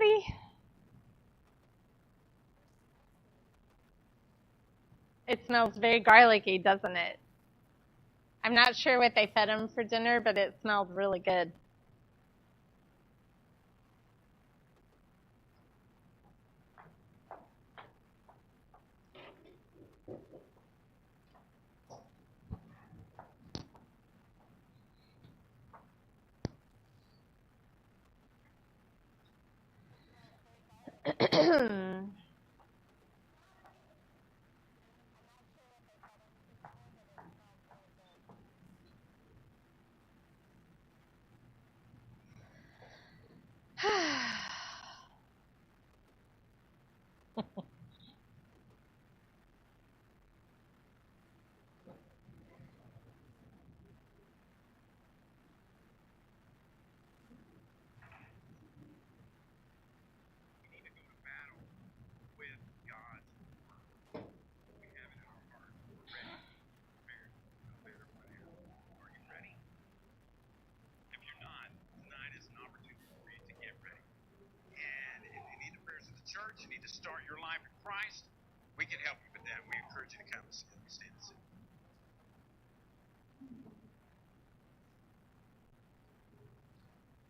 Patty. It smells very garlicky, doesn't it? I'm not sure what they fed him for dinner, but it smelled really good. Church, you need to start your life in Christ. We can help you with that. We encourage you to come and stand and sit.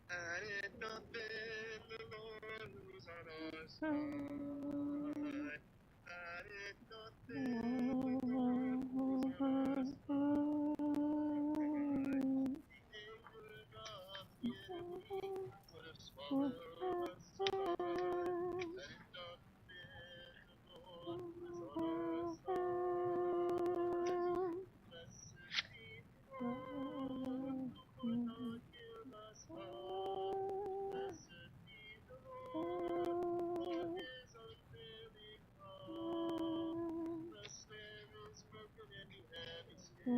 Had it not been the Lord who was on our side, had it not been the Lord who was on our side, the anger of the enemy would have swallowed us alive. Had it not been the Lord who was on our side, blessed be the Lord who would not give us up. Blessed be the Lord for his unfailing love. The snare is broken and the hand is stayed.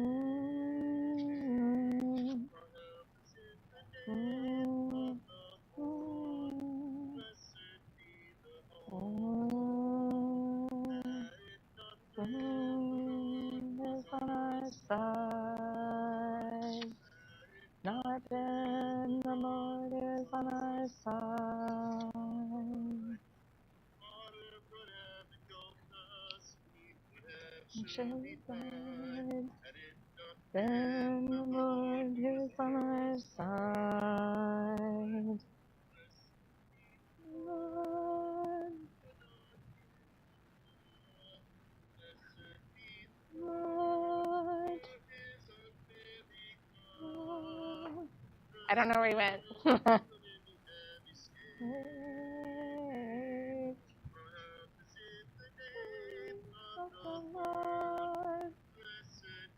For help is in the name of the Lord. Blessed be the Lord. Had it not been the Lord on our side. Not been the Lord is on our side. water would have engulfed us, we would have surely died. Had it not Then the Lord is on our side. Lord, Lord, Lord. I don't know where he went. Lord,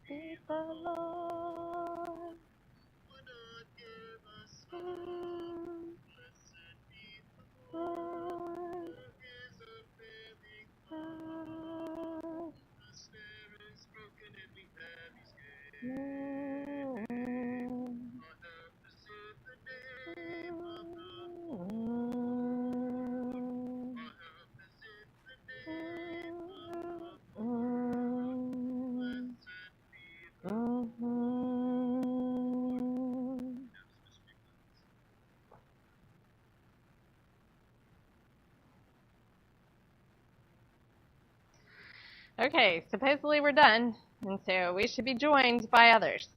be the Lord. would not give us Lord, blessed be the Lord for his unfailing love. The snare is broken and we have escaped. Our help is in the name of the Lord. Our help is in the name of the Lord. Blessed be the Okay, supposedly we're done, and so we should be joined by others.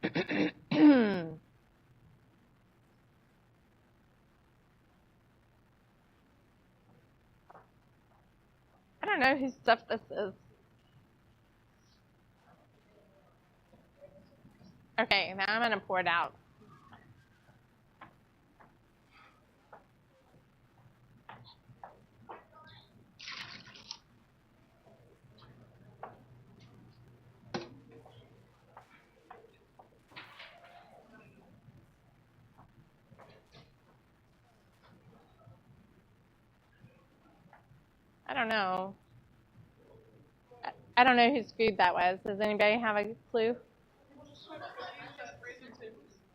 I don't know whose stuff this is. Okay, now I'm going to pour it out. I don't know. I don't know whose food that was. Does anybody have a clue?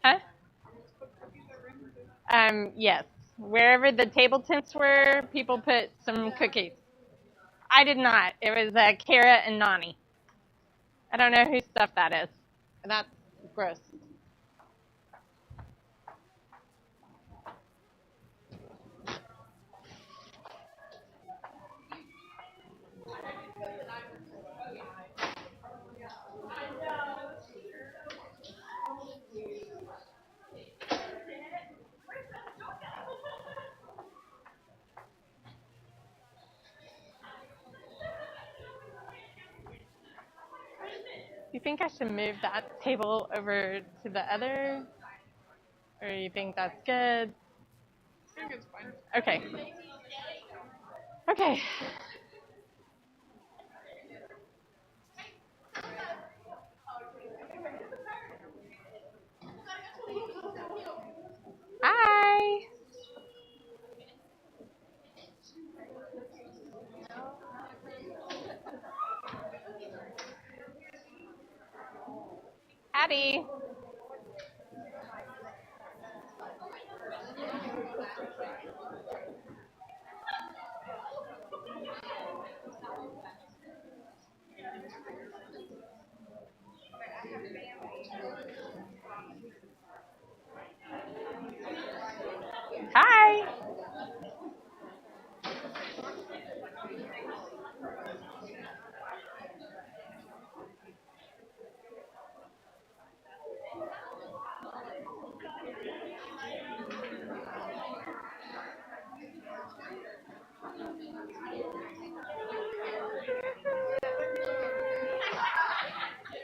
Huh? Yes. Wherever the table tents were, people put some cookies. I did not. It was Kara and Nani. I don't know whose stuff that is. That's Gross. You think I should move that table over to the other? Or you think that's good? I think it's fine. Okay. Okay. Hi. Addie. Hi.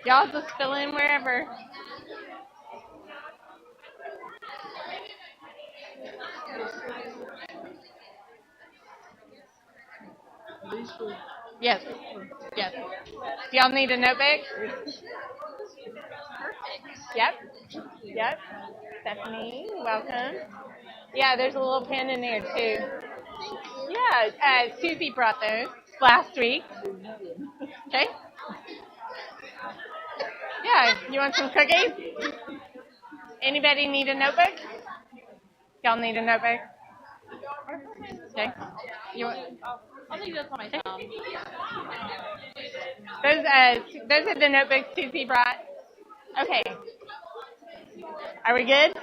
Y'all just fill in wherever. Yes. Yes. Do y'all need a notebook? Yep. Yep. Stephanie, welcome. Yeah, there's a little pen in there too. Yeah, Susie brought those last week. Okay. Yeah, you want some cookies? Anybody need a notebook? Y'all need a notebook? Okay. You want? I'll take this on my thumb. Those are the notebooks Susie brought. Okay. Are we good?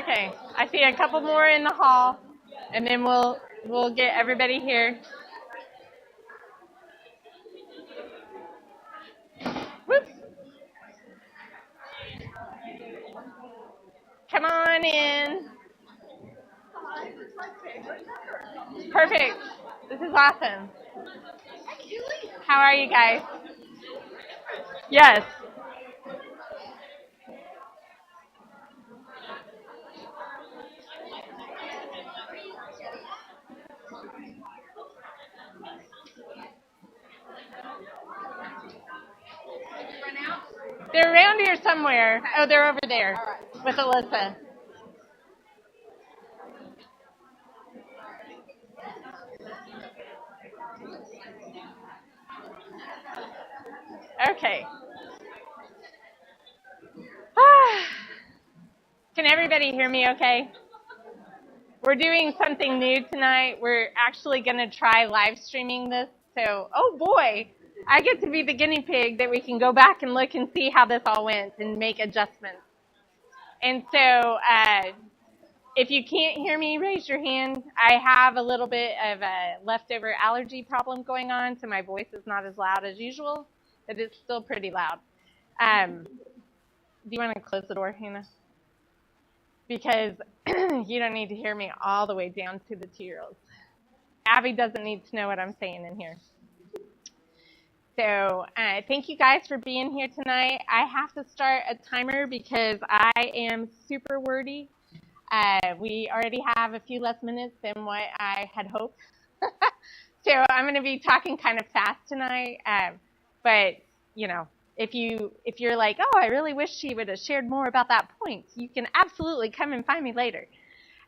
Okay. I see a couple more in the hall, and then we'll get everybody here. Whoop. Come on in. Perfect. This is awesome. How are you guys? Yes. They're around here somewhere. Oh, they're over there with Alyssa. Okay. Can everybody hear me okay? We're doing something new tonight. We're actually going to try live streaming this. So, oh boy, I get to be the guinea pig that we can go back and look and see how this all went and make adjustments. And so, if you can't hear me, raise your hand. I have a little bit of a leftover allergy problem going on, so my voice is not as loud as usual, but it's still pretty loud. Do you want to close the door, Hannah? Because you don't need to hear me all the way down to the 2-year-olds. Abby doesn't need to know what I'm saying in here. So thank you guys for being here tonight. I have to start a timer because I am super wordy. We already have a few less minutes than what I had hoped. So I'm going to be talking kind of fast tonight. But, you know, if you're like, oh, I really wish she would have shared more about that point, you can absolutely come and find me later.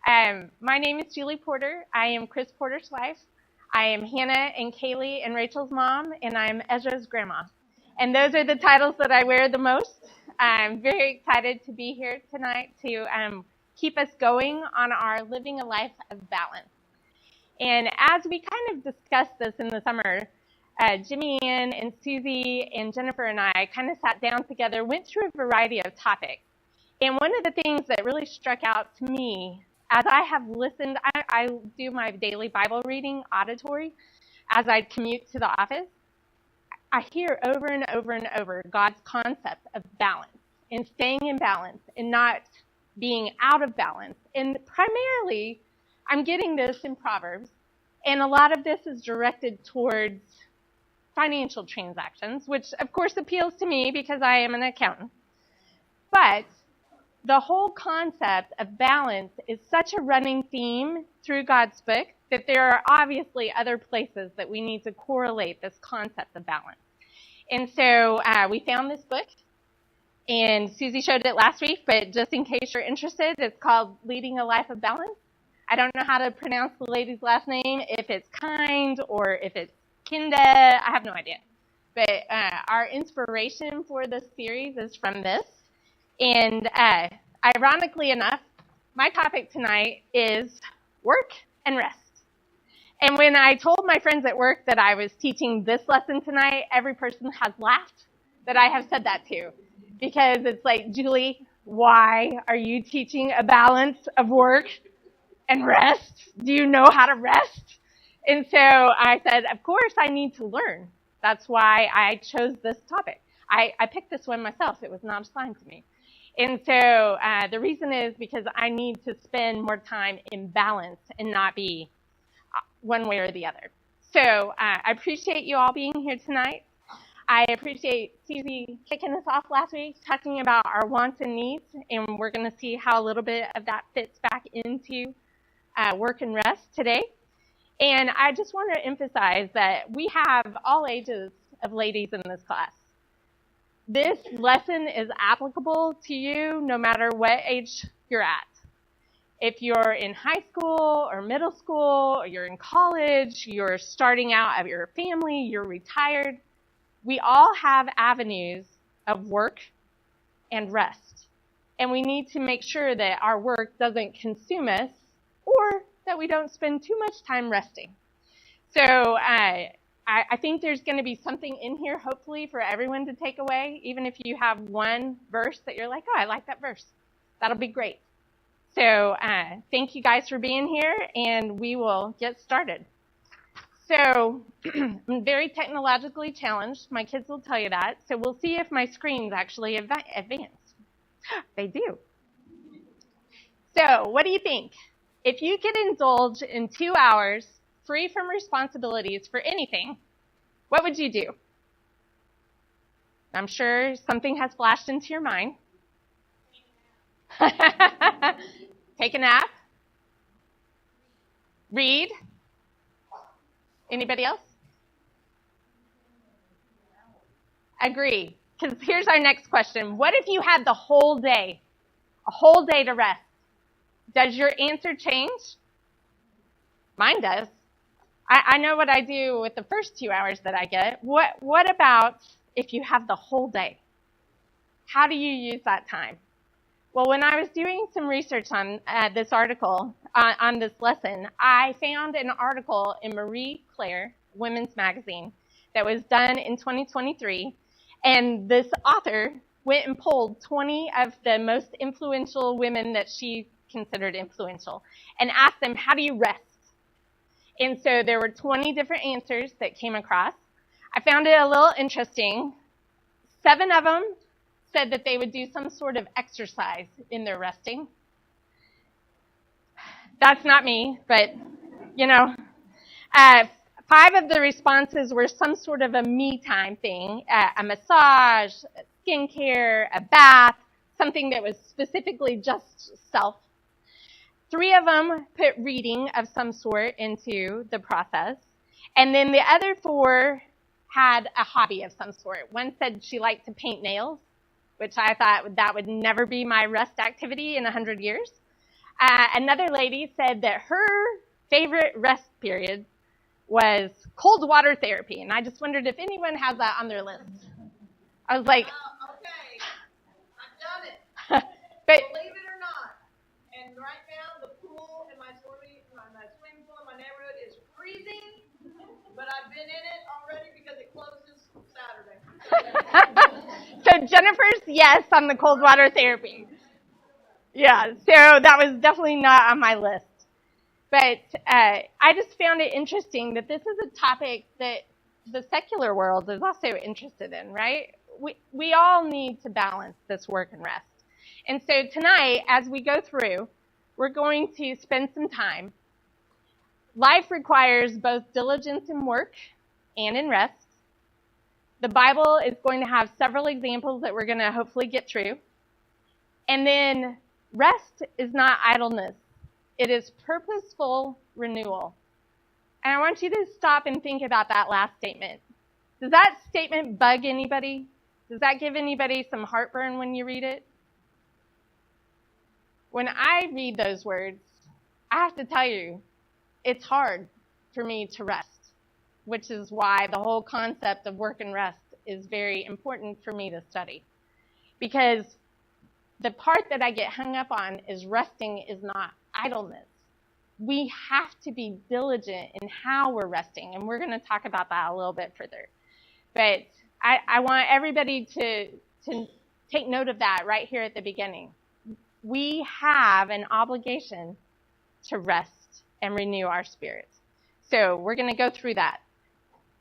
My name is Julie Porter. I am Chris Porter's wife. I am Hannah and Kaylee and Rachel's mom, and I'm Ezra's grandma. And those are the titles that I wear the most. I'm very excited to be here tonight to keep us going on our living a life of balance. And as we kind of discussed this in the summer, Jimmy Ann and Susie and Jennifer and I kind of sat down together, went through a variety of topics. And one of the things that really struck out to me as I have listened, I do my daily Bible reading auditory as I commute to the office. I hear over and over and over God's concept of balance and staying in balance and not being out of balance. And primarily, I'm getting this in Proverbs, and a lot of this is directed towards financial transactions, which of course appeals to me because I am an accountant. But the whole concept of balance is such a running theme through God's book that there are obviously other places that we need to correlate this concept of balance. And so we found this book, and Susie showed it last week, but just in case you're interested, it's called Leading a Life of Balance. I don't know how to pronounce the lady's last name, if it's Kind or if it's Kinda. I have no idea. But our inspiration for this series is from this. And ironically enough, my topic tonight is work and rest. And when I told my friends at work that I was teaching this lesson tonight, every person has laughed that I have said that to. Because it's like, Julie, why are you teaching a balance of work and rest? Do you know how to rest? And so I said, of course I need to learn. That's why I chose this topic. I picked this one myself. It was not assigned to me. And so the reason is because I need to spend more time in balance and not be one way or the other. So I appreciate you all being here tonight. I appreciate Susie kicking us off last week, talking about our wants and needs, and we're going to see how a little bit of that fits back into work and rest today. And I just want to emphasize that we have all ages of ladies in this class. This lesson is applicable to you no matter what age you're at. If you're in high school or middle school, or you're in college, you're starting out of your family, you're retired, we all have avenues of work and rest. And we need to make sure that our work doesn't consume us or that we don't spend too much time resting. So I think there's going to be something in here, hopefully, for everyone to take away, even if you have one verse that you're like, oh, I like that verse. That'll be great. So thank you guys for being here, and we will get started. So I'm very technologically challenged. My kids will tell you that. So we'll see if my screens actually advance. They do. So what do you think? If you could indulge in 2 hours free from responsibilities for anything, what would you do? I'm sure something has flashed into your mind. Take a nap. Read. Anybody else? Agree. Because here's our next question. What if you had the whole day, a whole day to rest? Does your answer change? Mine does. I know what I do with the first 2 hours that I get. What about if you have the whole day? How do you use that time? Well, when I was doing some research on this article, on this lesson, I found an article in Marie Claire, Women's Magazine, that was done in 2023. And this author went and polled 20 of the most influential women that she considered influential and asked them, how do you rest? And so there were 20 different answers that came across. I found it a little interesting. 7 of them said that they would do some sort of exercise in their resting. That's not me, but, 5 of the responses were some sort of a me time thing, a massage, skincare, a bath, something that was specifically just self. 3 of them put reading of some sort into the process. And then the other 4 had a hobby of some sort. One said she liked to paint nails, which I thought that would never be my rest activity in 100 years. Another lady said that her favorite rest period was cold water therapy. And I just wondered if anyone has that on their list. I was like, okay, I've done it. but Believe it or not. And right now, the pool in my swimming pool in my neighborhood is been in it already because it closes Saturday. So Jennifer's yes on the cold water therapy. Yeah, so that was definitely not on my list. But I just found it interesting that this is a topic that the secular world is also interested in, right? We all need to balance this work and rest. And so tonight, as we go through, we're going to spend some time. Life requires both diligence in work and in rest. The Bible is going to have several examples that we're going to hopefully get through. And then rest is not idleness. It is purposeful renewal. And I want you to stop and think about that last statement. Does that statement bug anybody? Does that give anybody some heartburn when you read it? When I read those words, I have to tell you, it's hard for me to rest, which is why the whole concept of work and rest is very important for me to study. Because the part that I get hung up on is resting is not idleness. We have to be diligent in how we're resting, and we're going to talk about that a little bit further. But I want everybody to take note of that right here at the beginning. We have an obligation to rest and renew our spirits. So we're going to go through that.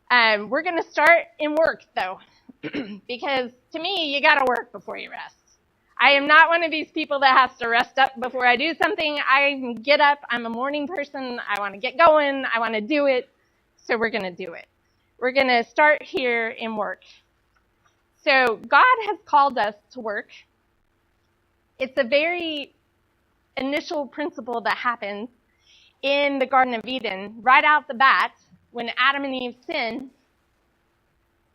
We're going to start in work, though, because to me, you got to work before you rest. I am not one of these people that has to rest up before I do something. I get up. I'm a morning person. I want to get going. I want to do it. So we're going to do it. We're going to start here in work. So God has called us to work. It's a very initial principle that happens in the Garden of Eden. Right out the bat, when Adam and Eve sin,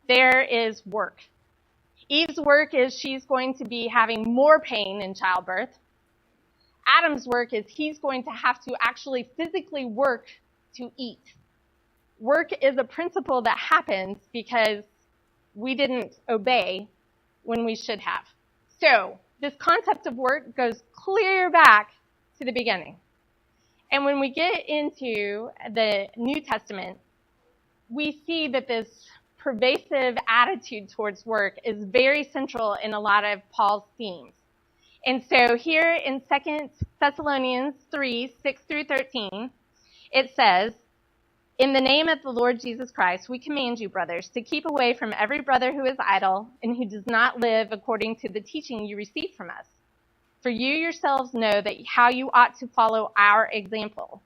there is work. Eve's work is she's going to be having more pain in childbirth. Adam's work is he's going to have to actually physically work to eat. Work is a principle that happens because we didn't obey when we should have. So this concept of work goes clear back to the beginning. And when we get into the New Testament, we see that this pervasive attitude towards work is very central in a lot of Paul's themes. And so here in 2 Thessalonians 3, 6 through 13, it says, "In the name of the Lord Jesus Christ, we command you, brothers, to keep away from every brother who is idle and who does not live according to the teaching you received from us. For you yourselves know that how you ought to follow our example.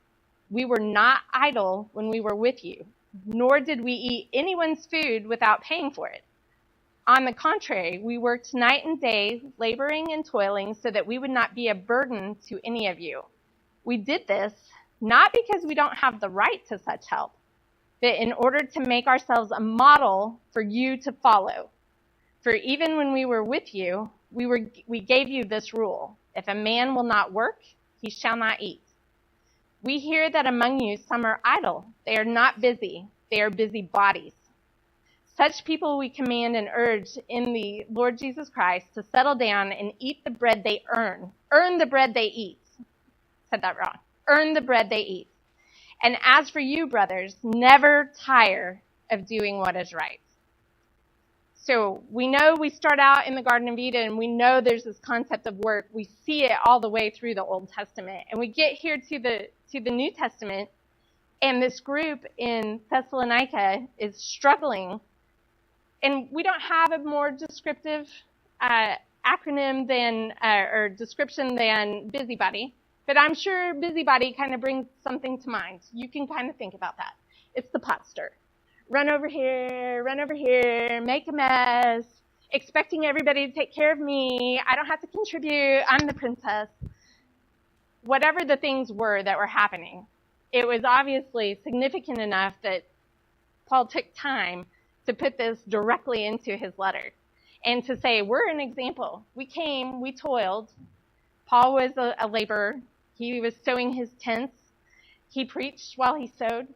We were not idle when we were with you, nor did we eat anyone's food without paying for it. On the contrary, we worked night and day, laboring and toiling, so that we would not be a burden to any of you. We did this not because we don't have the right to such help, but in order to make ourselves a model for you to follow. For even when we were with you, we gave you this rule: if a man will not work, he shall not eat. We hear that among you some are idle. They are not busy. They are busy bodies. Such people we command and urge in the Lord Jesus Christ to settle down and eat the bread they earn. Earn the bread they eat." Said that wrong. Earn the bread they eat. "And as for you, brothers, never tire of doing what is right." So we know we start out in the Garden of Eden, and we know there's this concept of work. We see it all the way through the Old Testament. And we get here to the New Testament, and this group in Thessalonica is struggling. And we don't have a more descriptive acronym than, or description than busybody, but I'm sure busybody kind of brings something to mind. You can kind of think about that. It's the pot stir. Run over here, make a mess, expecting everybody to take care of me. I don't have to contribute. I'm the princess. Whatever the things were that were happening, it was obviously significant enough that Paul took time to put this directly into his letter and to say, we're an example. We came, we toiled. Paul was a laborer. He was sewing his tents. He preached while he sewed,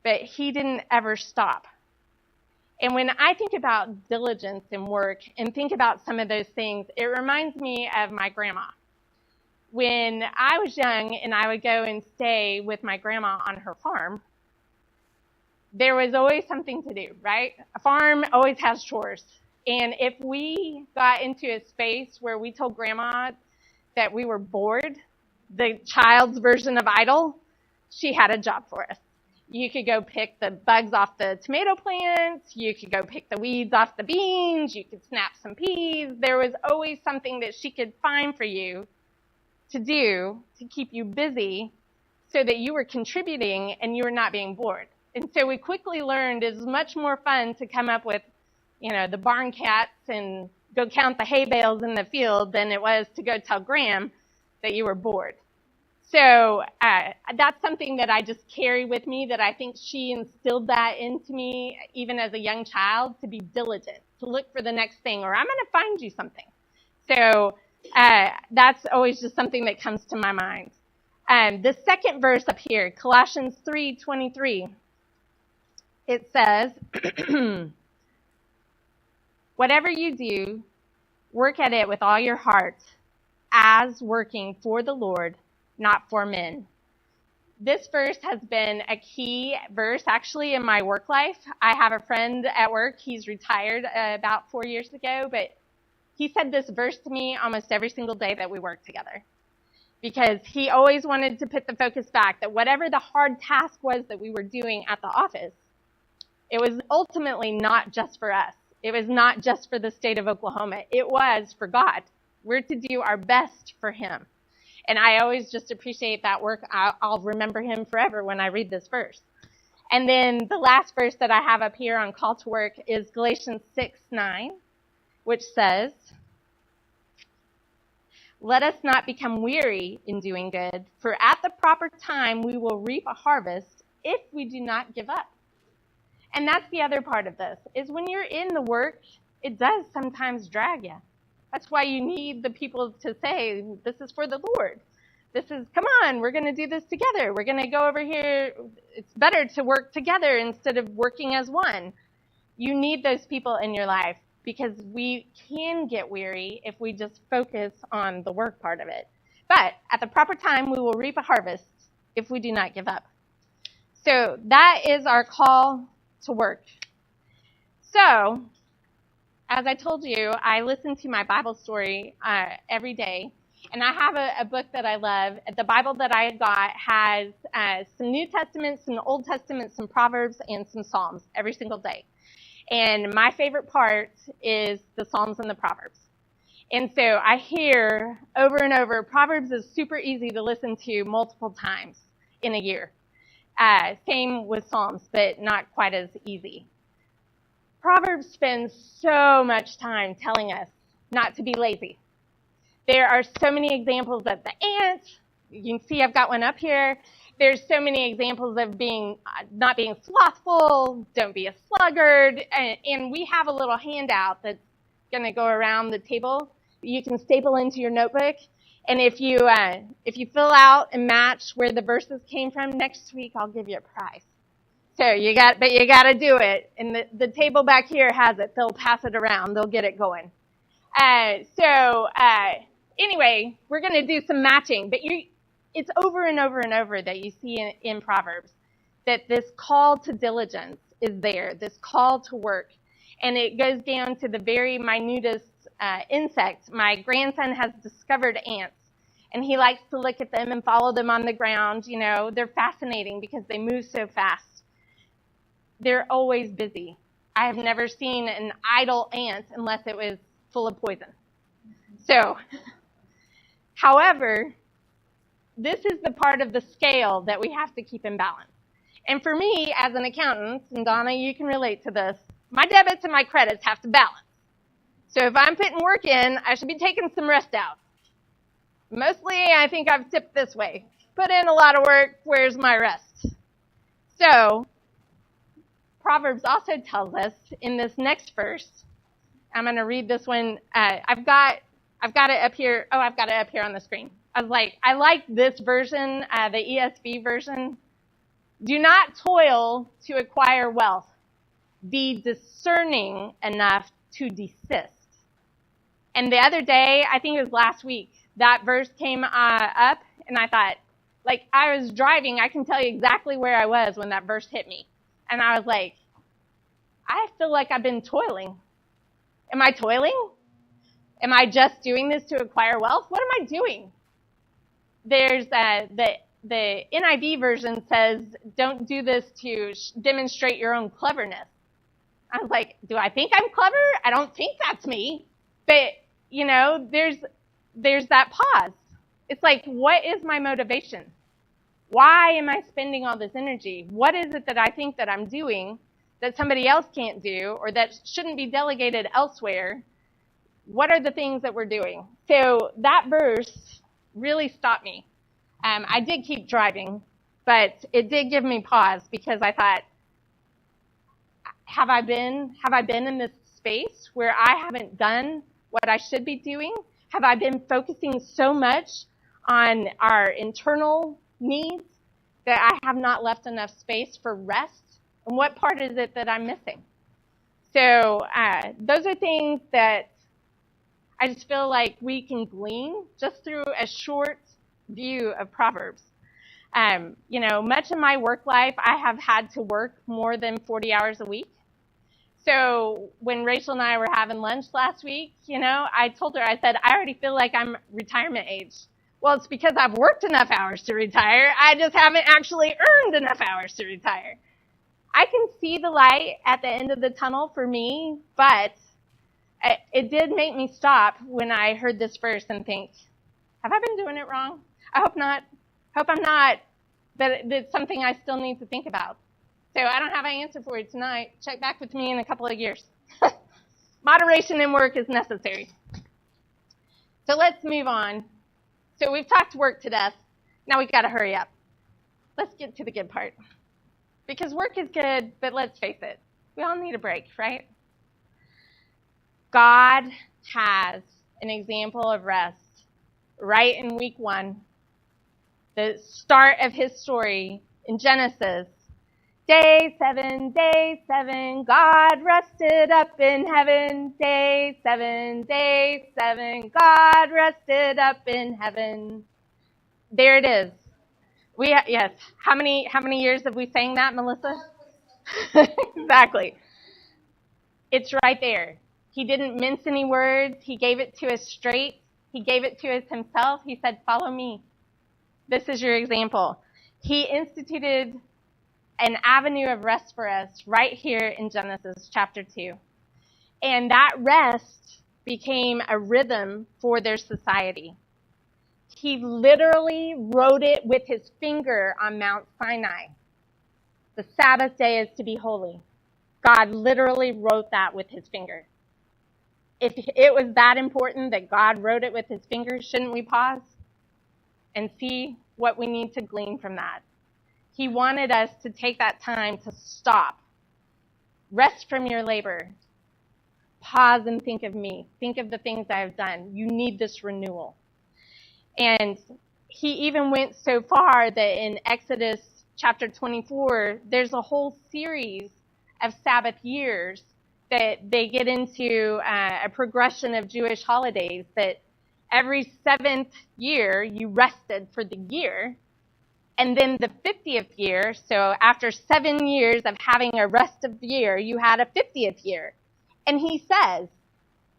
but he didn't ever stop. And when I think about diligence in work and think about some of those things, it reminds me of my grandma. When I was young and I would go and stay with my grandma on her farm, there was always something to do, right? A farm always has chores. And if we got into a space where we told Grandma that we were bored, the child's version of idle, she had a job for us. You could go pick the bugs off the tomato plants. You could go pick the weeds off the beans. You could snap some peas. There was always something that she could find for you to do to keep you busy so that you were contributing and you were not being bored. And so we quickly learned it's much more fun to come up with, the barn cats and go count the hay bales in the field than it was to go tell Graham that you were bored. So that's something that I just carry with me, that I think she instilled that into me even as a young child, to be diligent, to look for the next thing, or I'm going to find you something. So that's always just something that comes to my mind. The second verse up here, Colossians 3:23, it says, whatever you do, work at it with all your heart, as working for the Lord, not for men. This verse has been a key verse actually in my work life. I have a friend at work. He's retired about 4 years ago, but he said this verse to me almost every single day that we worked together, because he always wanted to put the focus back that whatever the hard task was that we were doing at the office, it was ultimately not just for us. It was not just for the state of Oklahoma. It was for God. We're to do our best for him. And I always just appreciate that work. I'll remember him forever when I read this verse. And then the last verse that I have up here on call to work is Galatians 6:9, which says, let us not become weary in doing good, for at the proper time we will reap a harvest if we do not give up. And that's the other part of this, is when you're in the work, it does sometimes drag you. That's why you need the people to say, this is for the Lord. Come on, we're going to do this together. We're going to go over here. It's better to work together instead of working as one. You need those people in your life, because we can get weary if we just focus on the work part of it. But at the proper time, we will reap a harvest if we do not give up. So that is our call to work. So, as I told you, I listen to my Bible story every day, and I have a book that I love. The Bible that I got has some New Testament, some Old Testament, some Proverbs, and some Psalms every single day. And my favorite part is the Psalms and the Proverbs. And so I hear over and over, Proverbs is super easy to listen to multiple times in a year. Same with Psalms, but not quite as easy. Proverbs spends so much time telling us not to be lazy. There are so many examples of the ant. You can see I've got one up here. There's so many examples of not being slothful, don't be a sluggard, and we have a little handout that's going to go around the table that you can staple into your notebook. And if you fill out and match where the verses came from, next week I'll give you a prize. So you got to do it. And the table back here has it. They'll pass it around. They'll get it going. Anyway, we're going to do some matching, but it's over and over and over that you see in Proverbs that this call to diligence is there, this call to work. And it goes down to the very minutest insect. My grandson has discovered ants, and he likes to look at them and follow them on the ground. They're fascinating because they move so fast. They're always busy. I have never seen an idle ant unless it was full of poison. So, however, this is the part of the scale that we have to keep in balance. And for me, as an accountant, and Donna, you can relate to this, my debits and my credits have to balance. So if I'm putting work in, I should be taking some rest out. Mostly, I think I've tipped this way. Put in a lot of work, where's my rest? So, Proverbs also tells us in this next verse, I'm going to read this one. I've got it up here. Oh, I've got it up here on the screen. I like this version, the ESV version. Do not toil to acquire wealth. Be discerning enough to desist. And the other day, I think it was last week, that verse came up, and I thought, I was driving. I can tell you exactly where I was when that verse hit me. And I was like, I feel like I've been toiling. Am I toiling? Am I just doing this to acquire wealth? What am I doing? There's the NIV version says, don't do this to demonstrate your own cleverness. I was like, do I think I'm clever? I don't think that's me. But, there's that pause. It's like, what is my motivation? Why am I spending all this energy? What is it that I think that I'm doing that somebody else can't do or that shouldn't be delegated elsewhere? What are the things that we're doing? So that verse really stopped me. I did keep driving, but it did give me pause because I thought, have I been in this space where I haven't done what I should be doing? Have I been focusing so much on our internal needs that I have not left enough space for rest? And what part is it that I'm missing? So those are things that I just feel like we can glean just through a short view of Proverbs. Much of my work life, I have had to work more than 40 hours a week. So when Rachel and I were having lunch last week, I told her, I said, I already feel like I'm retirement age. Well, it's because I've worked enough hours to retire. I just haven't actually earned enough hours to retire. I can see the light at the end of the tunnel for me, but it did make me stop when I heard this verse and think, have I been doing it wrong? I hope not. Hope I'm not. But it's something I still need to think about. So I don't have an answer for you tonight. Check back with me in a couple of years. Moderation in work is necessary. So let's move on. So we've talked work to death. Now we've got to hurry up. Let's get to the good part. Because work is good, but let's face it. We all need a break, right? God has an example of rest right in week 1. The start of his story in Genesis. Day 7, God rested up in heaven. Day 7, God rested up in heaven. There it is. Yes. How many years have we sang that, Melissa? Exactly. It's right there. He didn't mince any words. He gave it to us straight. He gave it to us himself. He said, follow me. This is your example. He instituted an avenue of rest for us right here in Genesis chapter 2. And that rest became a rhythm for their society. He literally wrote it with his finger on Mount Sinai. The Sabbath day is to be holy. God literally wrote that with his finger. If it was that important that God wrote it with his finger, shouldn't we pause and see what we need to glean from that? He wanted us to take that time to stop. Rest from your labor. Pause and think of me. Think of the things I have done. You need this renewal. And he even went so far that in Exodus chapter 24, there's a whole series of Sabbath years that they get into a progression of Jewish holidays that every 7th year you rested for the year. And then the 50th year, so after 7 years of having a rest of the year, you had a 50th year. And he says,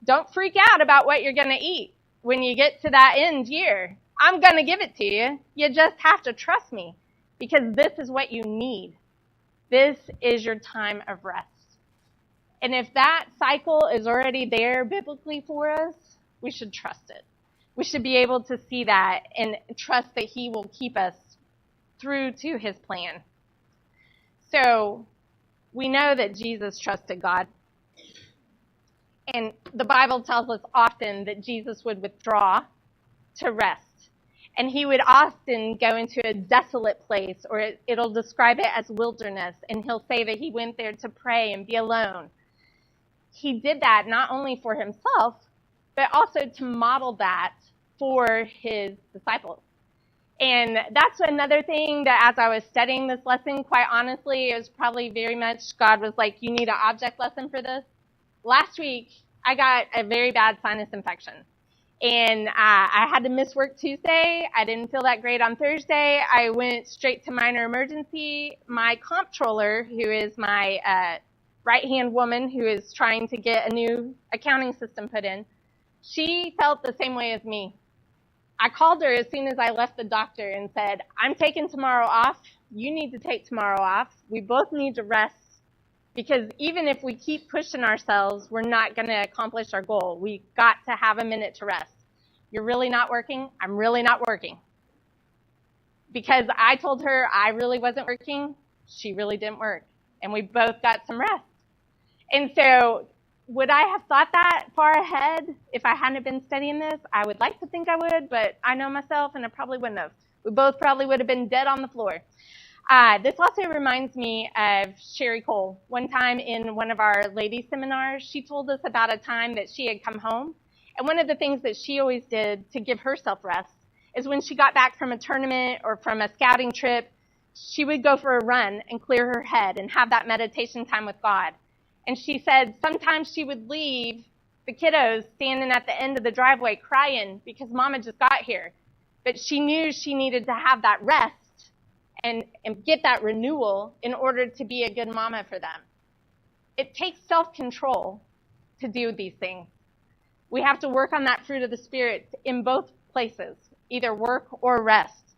don't freak out about what you're going to eat when you get to that end year. I'm going to give it to you. You just have to trust me because this is what you need. This is your time of rest. And if that cycle is already there biblically for us, we should trust it. We should be able to see that and trust that he will keep us through to his plan. So we know that Jesus trusted God. And the Bible tells us often that Jesus would withdraw to rest. And he would often go into a desolate place, or it'll describe it as wilderness. And he'll say that he went there to pray and be alone. He did that not only for himself, but also to model that for his disciples. And that's another thing that as I was studying this lesson, quite honestly, it was probably very much God was like, you need an object lesson for this. Last week, I got a very bad sinus infection. And I had to miss work Tuesday. I didn't feel that great on Thursday. I went straight to minor emergency. My comptroller, who is my right-hand woman who is trying to get a new accounting system put in, she felt the same way as me. I called her as soon as I left the doctor and said, I'm taking tomorrow off. You need to take tomorrow off. We both need to rest. Because even if we keep pushing ourselves, we're not going to accomplish our goal. We got to have a minute to rest. You're really not working? I'm really not working. Because I told her I really wasn't working, she really didn't work. And we both got some rest. And so would I have thought that far ahead if I hadn't been studying this? I would like to think I would, but I know myself and I probably wouldn't have. We both probably would have been dead on the floor. This also reminds me of Sherry Cole. One time in one of our ladies' seminars, she told us about a time that she had come home. And one of the things that she always did to give herself rest is when she got back from a tournament or from a scouting trip, she would go for a run and clear her head and have that meditation time with God. And she said sometimes she would leave the kiddos standing at the end of the driveway crying because Mama just got here. But she knew she needed to have that rest and get that renewal in order to be a good mama for them. It takes self-control to do these things. We have to work on that fruit of the Spirit in both places, either work or rest.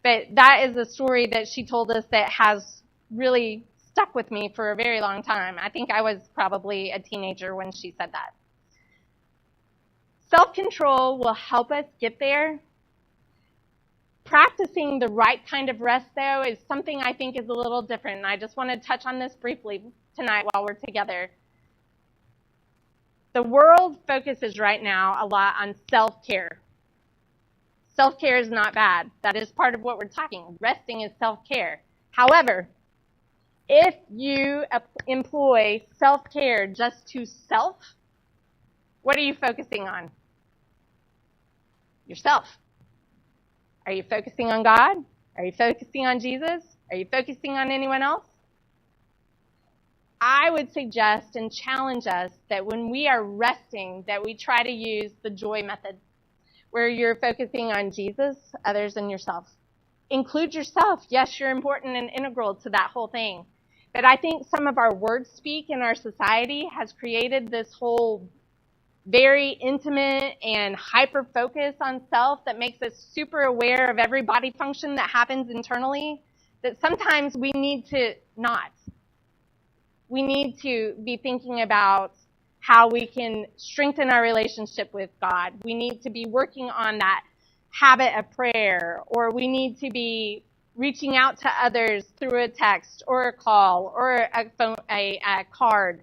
But that is a story that she told us that has really stuck with me for a very long time. I think I was probably a teenager when she said that. Self-control will help us get there. Practicing the right kind of rest, though, is something I think is a little different. And I just want to touch on this briefly tonight while we're together. The world focuses right now a lot on self-care. Self-care is not bad. That is part of what we're talking. Resting is self-care. However, if you employ self-care just to self, what are you focusing on? Yourself. Are you focusing on God? Are you focusing on Jesus? Are you focusing on anyone else? I would suggest and challenge us that when we are resting, that we try to use the joy method, where you're focusing on Jesus, others, and yourself. Include yourself. Yes, you're important and integral to that whole thing. But I think some of our word speak in our society has created this whole very intimate and hyper-focus on self that makes us super aware of every body function that happens internally, that sometimes we need to not. We need to be thinking about how we can strengthen our relationship with God. We need to be working on that habit of prayer, or we need to be reaching out to others through a text or a call or a card.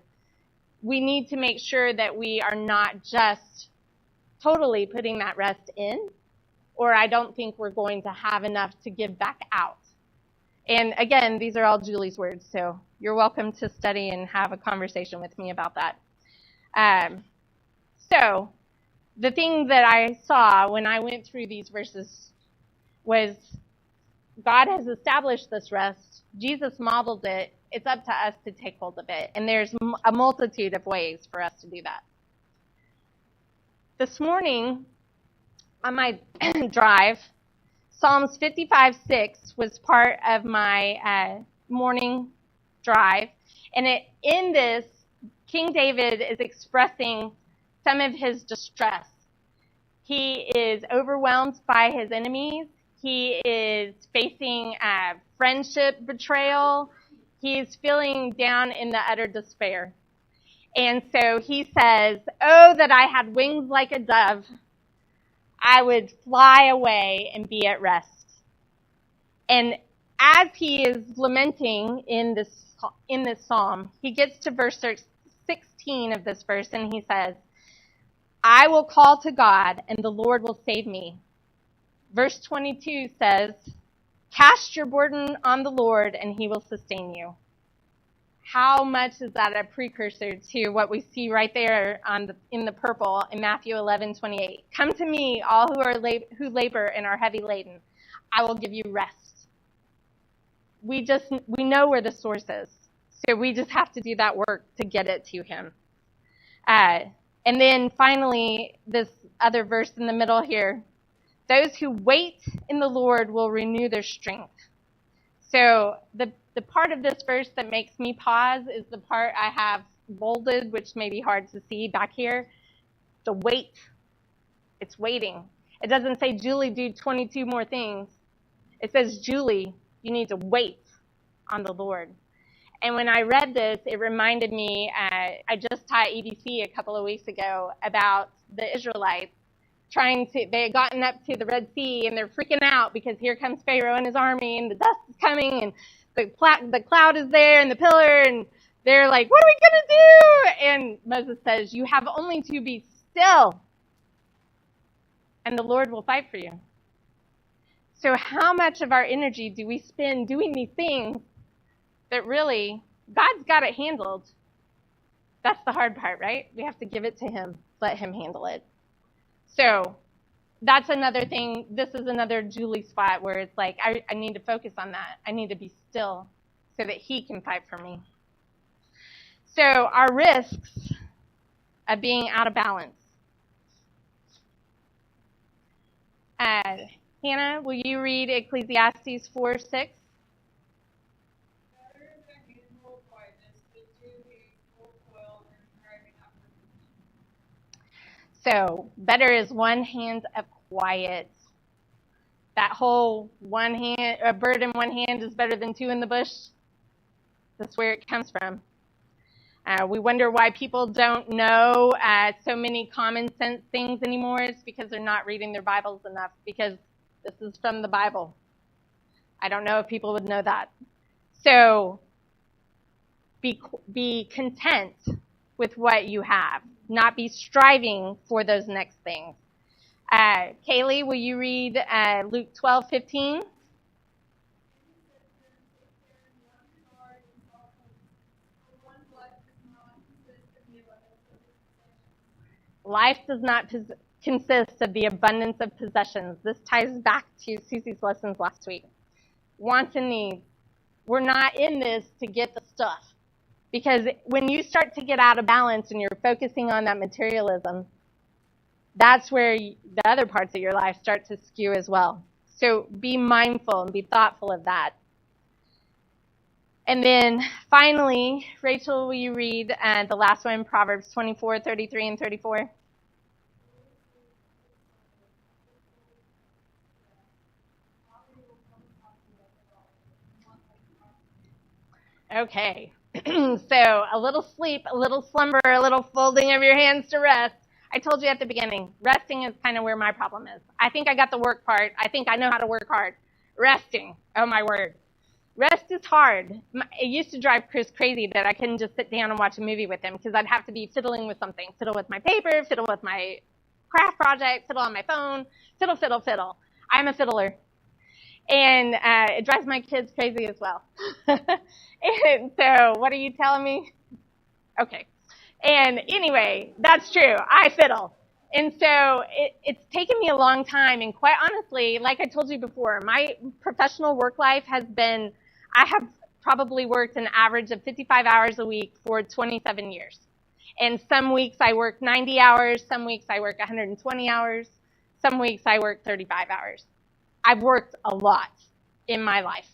We need to make sure that we are not just totally putting that rest in, or I don't think we're going to have enough to give back out. And again, these are all Julie's words, so you're welcome to study and have a conversation with me about that. So the thing that I saw when I went through these verses was God has established this rest. Jesus modeled it. It's up to us to take hold of it. And there's a multitude of ways for us to do that. This morning, on my drive, Psalms 55:6 was part of my morning drive. And in this, King David is expressing some of his distress. He is overwhelmed by his enemies. He is facing friendship betrayal. He is feeling down in the utter despair. And so he says, "Oh, that I had wings like a dove. I would fly away and be at rest." And as he is lamenting in this psalm, he gets to verse 16 of this verse, and he says, "I will call to God, and the Lord will save me." Verse 22 says, "Cast your burden on the Lord, and he will sustain you." How much is that a precursor to what we see right there in the purple in Matthew 11:28? "Come to me, all who labor and are heavy laden. I will give you rest." We know where the source is, so we just have to do that work to get it to him. And then finally, this other verse in the middle here. Those who wait in the Lord will renew their strength. So the part of this verse that makes me pause is the part I have bolded, which may be hard to see back here. The wait. It's waiting. It doesn't say, Julie, do 22 more things. It says, Julie, you need to wait on the Lord. And when I read this, it reminded me, I just taught EBC a couple of weeks ago about the Israelites they had gotten up to the Red Sea and they're freaking out because here comes Pharaoh and his army and the dust is coming and the cloud is there and the pillar and they're like, what are we going to do? And Moses says, you have only to be still and the Lord will fight for you. So how much of our energy do we spend doing these things that really God's got it handled? That's the hard part, right? We have to give it to him, let him handle it. So that's another thing. This is another Julie spot where it's like, I need to focus on that. I need to be still so that he can fight for me. So our risks of being out of balance. Hannah, will you read Ecclesiastes 4:6? So, better is one hand of quiet. That whole a bird in one hand is better than two in the bush. That's where it comes from. We wonder why people don't know so many common sense things anymore. It's because they're not reading their Bibles enough, because this is from the Bible. I don't know if people would know that. So, be content with what you have. Not be striving for those next things. Kaylee, will you read Luke 12:15? Life does not consist of the abundance of possessions. This ties back to Susie's lessons last week. Wants and needs. We're not in this to get the stuff. Because when you start to get out of balance and you're focusing on that materialism, that's where the other parts of your life start to skew as well. So be mindful and be thoughtful of that. And then finally, Rachel, will you read the last one, Proverbs 24:33 and 34? Okay. So a little sleep, a little slumber, a little folding of your hands to rest. I told you at the beginning, resting is kind of where my problem is. I think I got the work part. I think I know how to work hard. Resting, oh my word. Rest is hard. It used to drive Chris crazy that I couldn't just sit down and watch a movie with him because I'd have to be fiddling with something. Fiddle with my paper, fiddle with my craft project, fiddle on my phone, fiddle, fiddle, fiddle. I'm a fiddler. And it drives my kids crazy as well. And so, what are you telling me? Okay. And anyway, that's true. I fiddle. And so, it's taken me a long time. And quite honestly, like I told you before, my professional work life has been, I have probably worked an average of 55 hours a week for 27 years. And some weeks I work 90 hours. Some weeks I work 120 hours. Some weeks I work 35 hours. I've worked a lot in my life.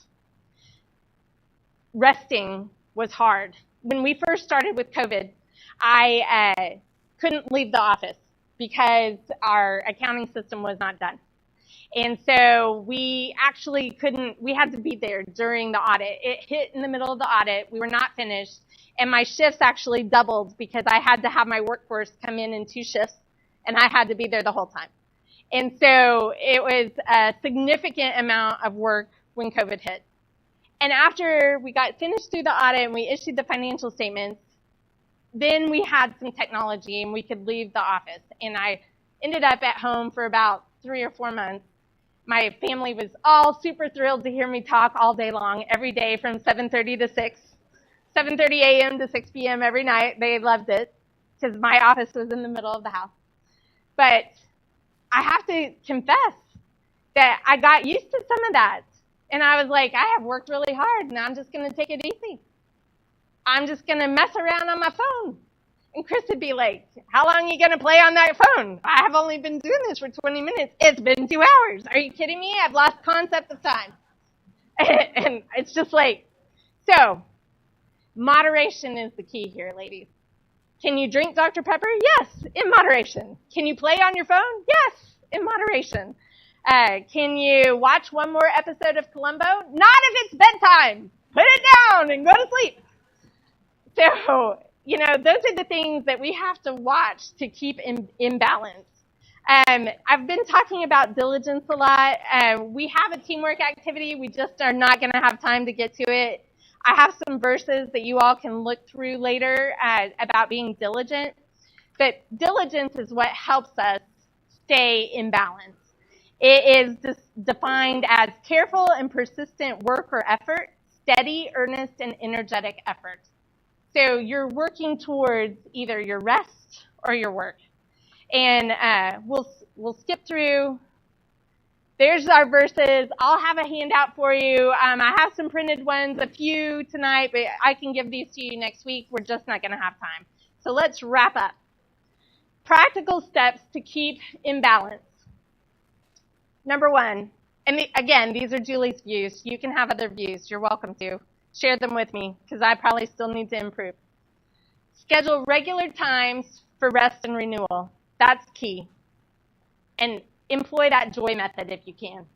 Resting was hard. When we first started with COVID, I couldn't leave the office because our accounting system was not done. And so we actually we had to be there during the audit. It hit in the middle of the audit. We were not finished. And my shifts actually doubled because I had to have my workforce come in 2 shifts, and I had to be there the whole time. And so it was a significant amount of work when COVID hit. And after we got finished through the audit and we issued the financial statements, then we had some technology and we could leave the office. And I ended up at home for about 3 or 4 months. My family was all super thrilled to hear me talk all day long, every day from 7:30 to 6, 7:30 a.m. to 6 p.m. every night. They loved it because my office was in the middle of the house. But I have to confess that I got used to some of that. And I was like, I have worked really hard, and I'm just going to take it easy. I'm just going to mess around on my phone And Chris would be like, how long are you going to play on that phone? I have only been doing this for 20 minutes. It's been 2 hours. Are you kidding me? I've lost concept of time. And it's just like, so moderation is the key here, ladies. Can you drink Dr. Pepper? Yes, in moderation. Can you play on your phone? Yes, in moderation. Can you watch one more episode of Columbo? Not if it's bedtime. Put it down and go to sleep. So, those are the things that we have to watch to keep in balance. I've been talking about diligence a lot. We have a teamwork activity. We just are not going to have time to get to it. I have some verses that you all can look through later about being diligent. But diligence is what helps us stay in balance. It is defined as careful and persistent work or effort, steady, earnest, and energetic effort. So you're working towards either your rest or your work. And we'll skip through. There's our verses. I'll have a handout for you. I have some printed ones, a few tonight, but I can give these to you next week. We're just not going to have time. So let's wrap up. Practical steps to keep in balance. Number one, and again, these are Julie's views. You can have other views. You're welcome to. Share them with me, because I probably still need to improve. Schedule regular times for rest and renewal. That's key. And employ that joy method if you can.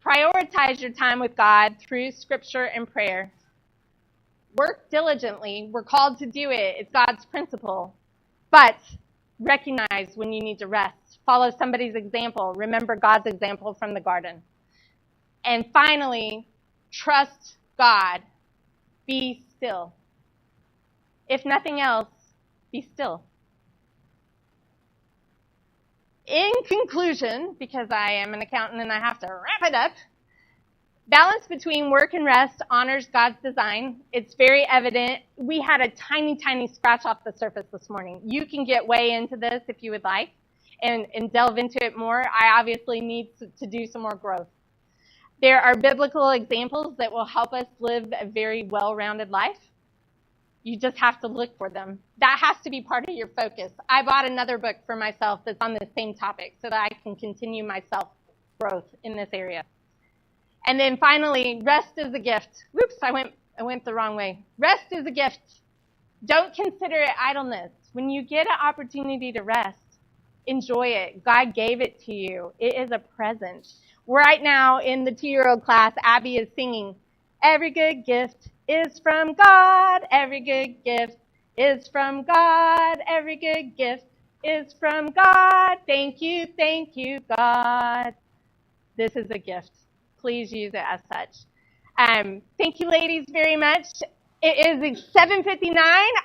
Prioritize your time with God through scripture and prayer. Work diligently. We're called to do it. It's God's principle. But recognize when you need to rest. Follow somebody's example. Remember God's example from the garden. And finally, trust God. Be still. If nothing else, be still. In conclusion, because I am an accountant and I have to wrap it up, balance between work and rest honors God's design. It's very evident. We had a tiny, tiny scratch off the surface this morning. You can get way into this if you would like and delve into it more. I obviously need to do some more growth. There are biblical examples that will help us live a very well-rounded life. You just have to look for them. That has to be part of your focus. I bought another book for myself that's on the same topic so that I can continue my self-growth in this area. And then finally, rest is a gift. Whoops, I went the wrong way. Rest is a gift. Don't consider it idleness. When you get an opportunity to rest, enjoy it. God gave it to you. It is a present. Right now in the 2-year-old class, Abby is singing, "Every good gift is from God. Every good gift is from God. Every good gift is from God. Thank you, God." This is a gift. Please use it as such. Thank you, ladies, very much. It is 7:59.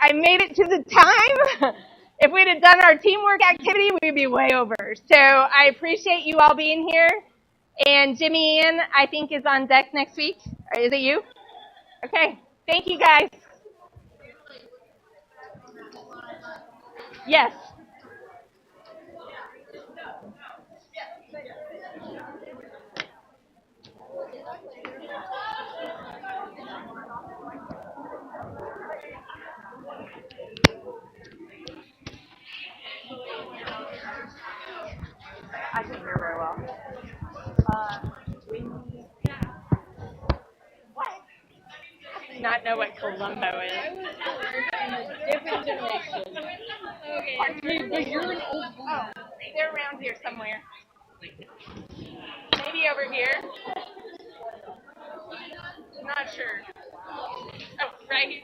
I made it to the time. If we'd have done our teamwork activity, we'd be way over. So I appreciate you all being here. And Jimmy Ann, I think, is on deck next week. Or is it you? Okay. Thank you, guys. Yes. I can hear very well. What? I do not know what Columbo is. Different generation. Okay, but you're an old woman. Oh, they're around here somewhere. Maybe over here. I'm not sure. Oh, right here.